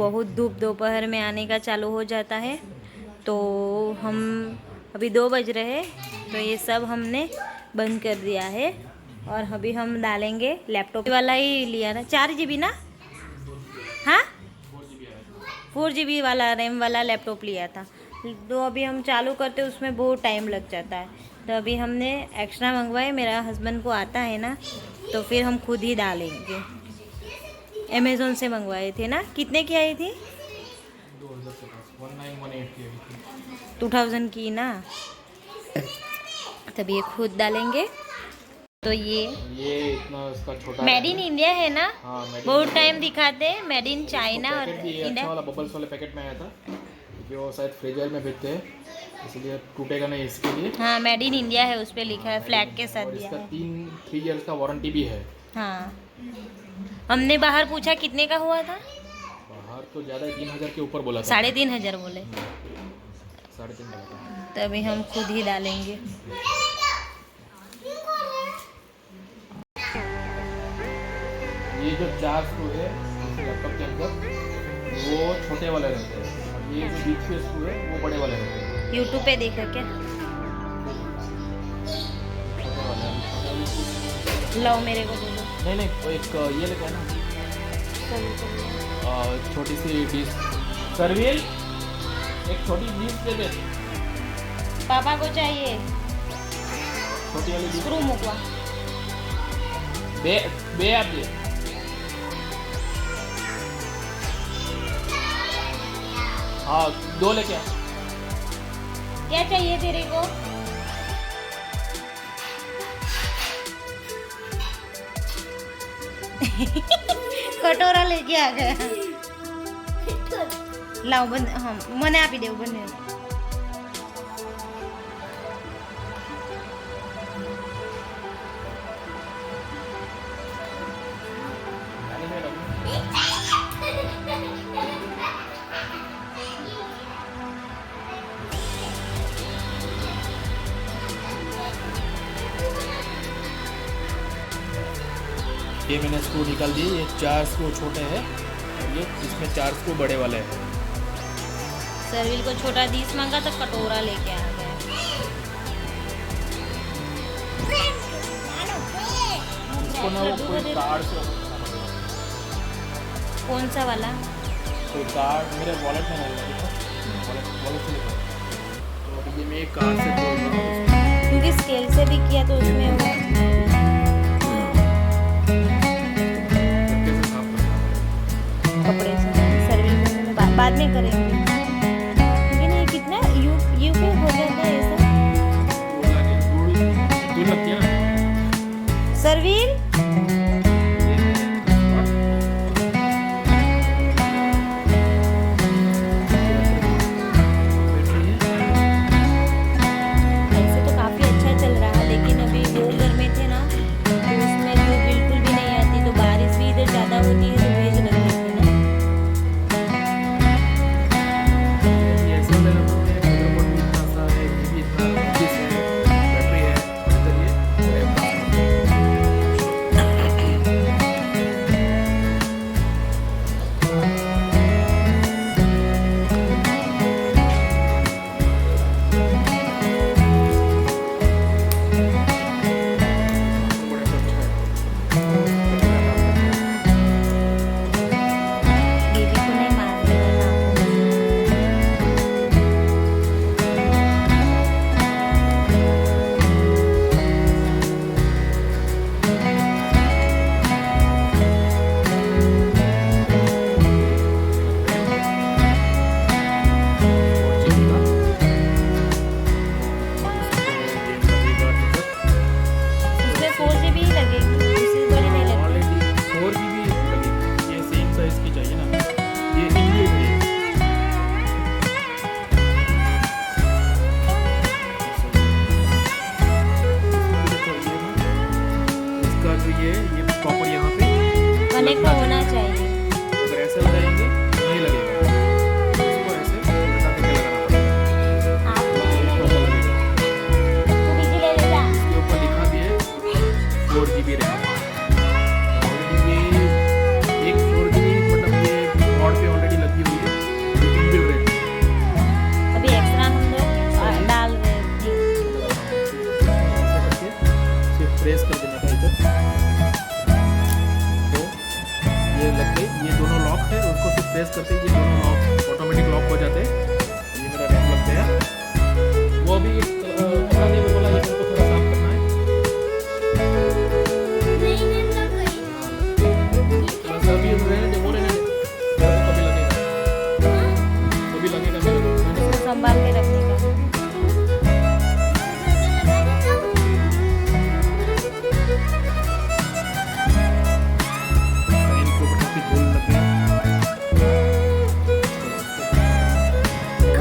बहुत धूप दोपहर में आने का चालू हो जाता है। तो हम अभी 2 बज रहे हैं, तो ये सब हमने बंद कर दिया है। और अभी हम डालेंगे लैपटॉप वाला ही लिया ना, 4 GB ना, हाँ 4 GB वाला रैम वाला लैपटॉप लिया था। तो अभी हम चालू करते उसमें बहुत टाइम लग जाता है, तो अभी हमने एक्स्ट्रा मंगवाए। मेरा हस्बैंड को आता है ना, तो फिर हम खुद ही डालेंगे। अमेज़ोन से मंगवाए थे ना, कितने की आई थी? 2000 की ना। तभी ये खुद डालेंगे। तो ये इतना इसका छोटा मेड इन इंडिया है ना। हाँ, बहुत टाइम दिखाते हैं मेड इन चाइना और इंडिया। अच्छा वाला बबल्स वाले पैकेट में आया था, क्योंकि वो शायद फ्रीजर में भेजते हैं, इसलिए टूटेगा नहीं इसके लिए। हाँ मेड इन इंडिया है, उस पर लिखा है, फ्लैग के साथ दिया इसका है। 3 इयर्स का वारंटी भी है। हाँ हमने बाहर पूछा कितने का हुआ था, बाहर तो ज़्यादा 3000 के ऊपर बोला था। 3500 बोले। 3.5 बोला था। तभी हम खुद ही डालेंगे। ये जो 4 स्क्रू है लैपटॉप के अंदर, वो छोटे वाले रहते हैं, और ये जो बीच के स्क्रू है वो बड़े वाले रहते हैं। यूट्यूब पे देखा क्या? छोटे वाले लाओ मेरे को दे दो। नहीं, वो एक ये लेके आना, छोटी सी डिश। सर्विल एक छोटी डिश दे दे। पापा को चाहिए छोटी वाली डिश। स्क्रू मुकवा। बे आप दे। हाँ 2 लेके आ। क्या चाहिए तेरे को? कटोरा लेके आ गया। लाओ बन, हाँ मने आपी देव बने। ये मैंने स्क्रू निकाल दिए। ये 4 स्क्रू छोटे हैं और ये इसमें 4 स्क्रू बड़े वाले हैं। सर्विल को छोटा डिश मांगा तो कटोरा लेके आ गया। इसको ना वो कोई कार्ड से open करना पड़ेगा। कौन सा वाला? कोई कार्ड मेरे वॉलेट में नहीं है, वॉलेट से लेकर। तो अभी ये मैं एक कार्ड से खोल रहा हूँ, क्योंकि स्केल से भी किया तो उसमें वो कैसे साफ करना है। कपड़े से सर्विल में बाद में करेंगे। लेकिन ये कितना यू पे हो जाता है ऐसा। दूर लगती है ना सर्विल। ऐसे तो काफी अच्छा चल रहा है, लेकिन अभी वो घर में थे ना, तो उसमें तो बिल्कुल भी नहीं आती। तो बारिश भी इधर ज्यादा होती है, तो भेज लगती है ना। ऐसा लग रहा है मदरबोर्ड भी इतना सा है, ये भी इतना जिस है, बैटरी है, इधर ये बड़ा अच्छा है। दीदी को नहीं मार देना। उसमें 4 GB ही लगेगी, उससे बड़ी नहीं लगेगी। ऑलरेडी 4 GB लगेगी। ये सेम साइज की चाहिए ना, ये इंडियन है। इसका जो ये प्रॉपर यहाँ पे कनेक्ट होना चाहिए। अगर ऐसे लगाएंगे नहीं लगेगा, इसको ऐसे उल्टा करके लगाना पड़ेगा, आप तो proper लगेगा। तू बिजी ले ले जा। इसके ऊपर लिखा भी है 4 GB रैम। ऑलरेडी ये एक 4 GB मतलब ये बोर्ड पे ऑलरेडी लगी प्रेस करते ही ये दोनों लॉक ऑटोमेटिक लॉक हो जाते हैं। ये मेरा रैम लग गया। वो भी कपड़ा नहीं बोला, ये मेरे को थोड़ा साफ करना है। थोड़ा सा अभी रहने दे, वो रहने दे, मेरे को कभी लगेगा, कभी लगेगा मेरे को, रहने दे। इसको संभाल के रखने का। इनको काफी धूल लग गया। और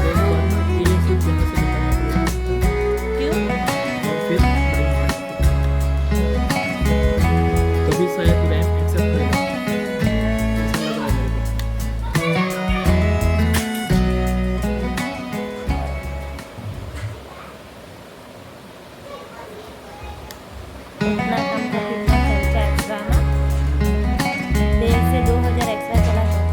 एक बार ना ये कुछ जगह से निकालना पड़ेगा। क्यों? और फिर तभी शायद रैम एक्सेप्ट करेगा, ऐसा लग रहा है मेरे को। इतना कम का कितना खर्चा एक्स्ट्रा ना, 1,500 से 2,000 एक्स्ट्रा चला जाता।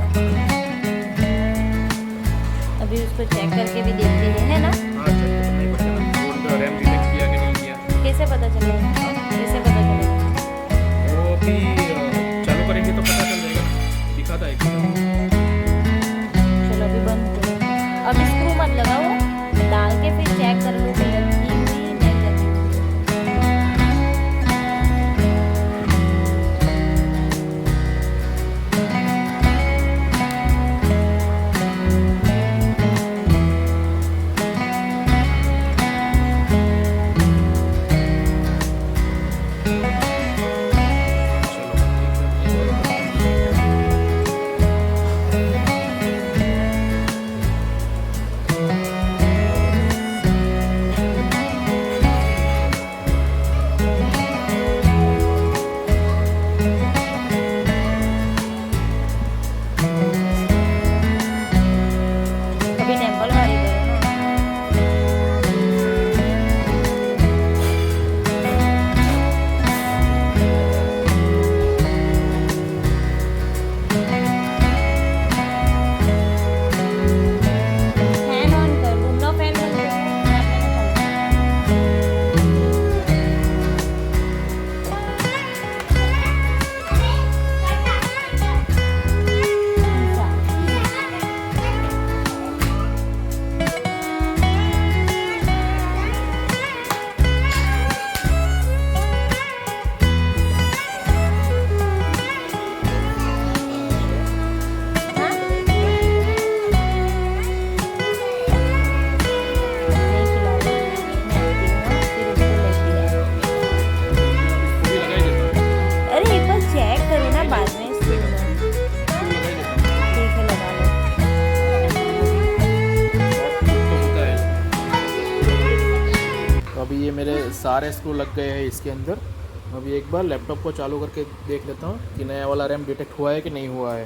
अभी उसको चेक करके भी देखते हैं, है ना? हाँ, चेक तो करना ही पड़ेगा ना, बोर्ड का रैम डिटेक्ट किया कि नहीं किया। कैसे पता चलेगा? कैसे पता चलेगा? वो अभी चालू करेंगे तो पता चल जाएगा, दिखाता है कि चलो अभी बंद करो। अभी स्क्रू मत लगाओ, डाल के फिर चेक कर लो कि लगी हुई नहीं लगी हुई। अभी टेम्पल मारी करो ना। फैन ऑन कर दो ना, फैन बंद करो। हाँ? नहीं खिलाऊंगी, मैं आती हूँ ना, फिर उसको लेती है। अभी लगा ही देता हूँ। अरे एक बार चेक करो ना, बाद में स्क्रू में। अभी लगा ही देता हूँ। ठीक है, लगा लो। तो होता है। तो अभी ये मेरे सारे स्क्रू लग गए हैं इसके अंदर। अभी एक बार लैपटॉप को चालू करके देख लेता हूँ कि नया वाला रैम डिटेक्ट हुआ है कि नहीं हुआ है।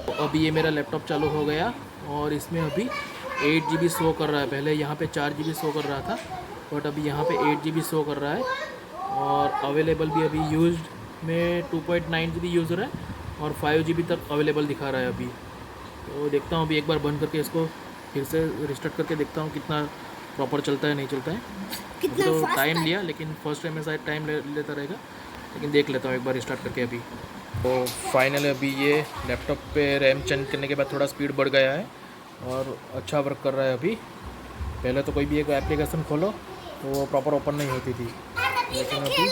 तो अभी ये मेरा लैपटॉप चालू हो गया और इसमें अभी 8 GB शो कर रहा है। पहले यहाँ पे 4 GB शो कर रहा था, बट अभी यहाँ पे 8 GB शो कर रहा है। और अवेलेबल भी अभी यूज्ड में 2.9 GB यूज़र है और 5 GB तक अवेलेबल दिखा रहा है अभी। तो देखता हूँ अभी एक बार बंद करके इसको फिर से रिस्टार्ट करके देखता हूँ कितना प्रॉपर चलता है नहीं चलता है। अभी तो टाइम लिया, लेकिन फर्स्ट टाइम में शायद टाइम लेता रहेगा, लेकिन देख लेता हूँ एक बार रिस्टार्ट करके अभी। तो फाइनली अभी ये लैपटॉप पे रैम चेंज करने के बाद थोड़ा स्पीड बढ़ गया है और अच्छा वर्क कर रहा है अभी। पहले तो कोई भी एक एप्लीकेशन खोलो तो वो प्रॉपर ओपन नहीं होती थी, लेकिन अभी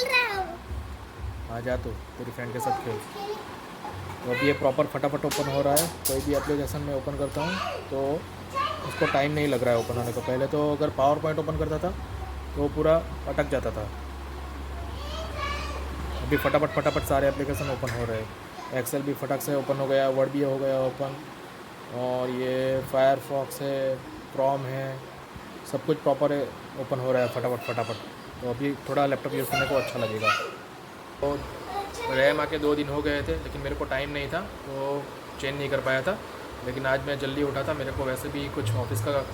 आ जा तो तेरी फ्रेंड के साथ खेल। तो अभी ये प्रॉपर फटाफट ओपन हो रहा है। कोई भी एप्लीकेशन में ओपन करता हूँ तो उसको टाइम नहीं लग रहा है ओपन होने को। पहले तो अगर पावर पॉइंट ओपन करता था तो वो पूरा अटक जाता था। अभी फटाफट सारे एप्लीकेशन ओपन हो रहे हैं। एक्सेल भी फटाक से ओपन हो गया, वर्ड भी हो गया ओपन, और ये फायरफॉक्स है, क्रोम है, सब कुछ प्रॉपर ओपन हो रहा है फटाफट। तो अभी थोड़ा लैपटॉप यूज़ करने को अच्छा लगेगा। तो रैम आके 2 दिन हो गए थे, लेकिन मेरे को टाइम नहीं था तो चेंज नहीं कर पाया था। लेकिन आज मैं जल्दी उठा था, मेरे को वैसे भी कुछ ऑफिस का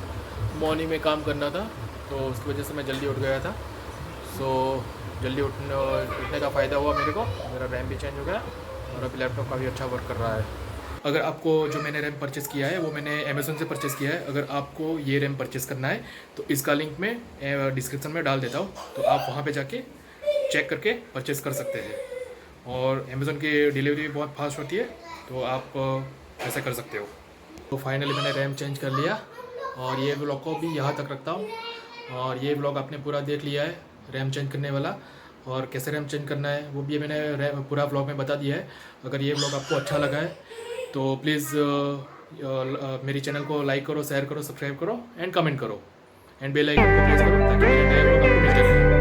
मॉर्निंग में काम करना था, तो उसकी वजह से मैं जल्दी उठ गया था। सो जल्दी उठने का फ़ायदा हुआ मेरे को, मेरा रैम भी चेंज हो गया और अभी लैपटॉप काफ़ी अच्छा वर्क कर रहा है। अगर आपको जो मैंने रैम परचेज़ किया है वो मैंने अमेज़न से परचेज़ किया है। अगर आपको ये रैम परचेज़ करना है तो इसका लिंक मैं डिस्क्रिप्शन में डाल देता हूँ, तो आप वहाँ पे जाके चेक करके परचेज़ कर सकते हैं। और अमेज़न की डिलीवरी भी बहुत फास्ट होती है, तो आप ऐसा कर सकते हो। तो फाइनली मैंने रैम चेंज कर लिया और ये व्लॉग को भी यहाँ तक रखता हूँ। और ये व्लॉग आपने पूरा देख लिया है रैम चेंज करने वाला, और कैसे रैम चेंज करना है वो भी मैंने पूरा व्लॉग में बता दिया है। अगर ये व्लॉग आपको अच्छा लगा है तो प्लीज़ मेरी चैनल को लाइक करो, शेयर करो, सब्सक्राइब करो एंड कमेंट करो एंड बेल आइकन को प्रेस करो ताकि मेरे नए व्लॉग आपको मिलते रहें।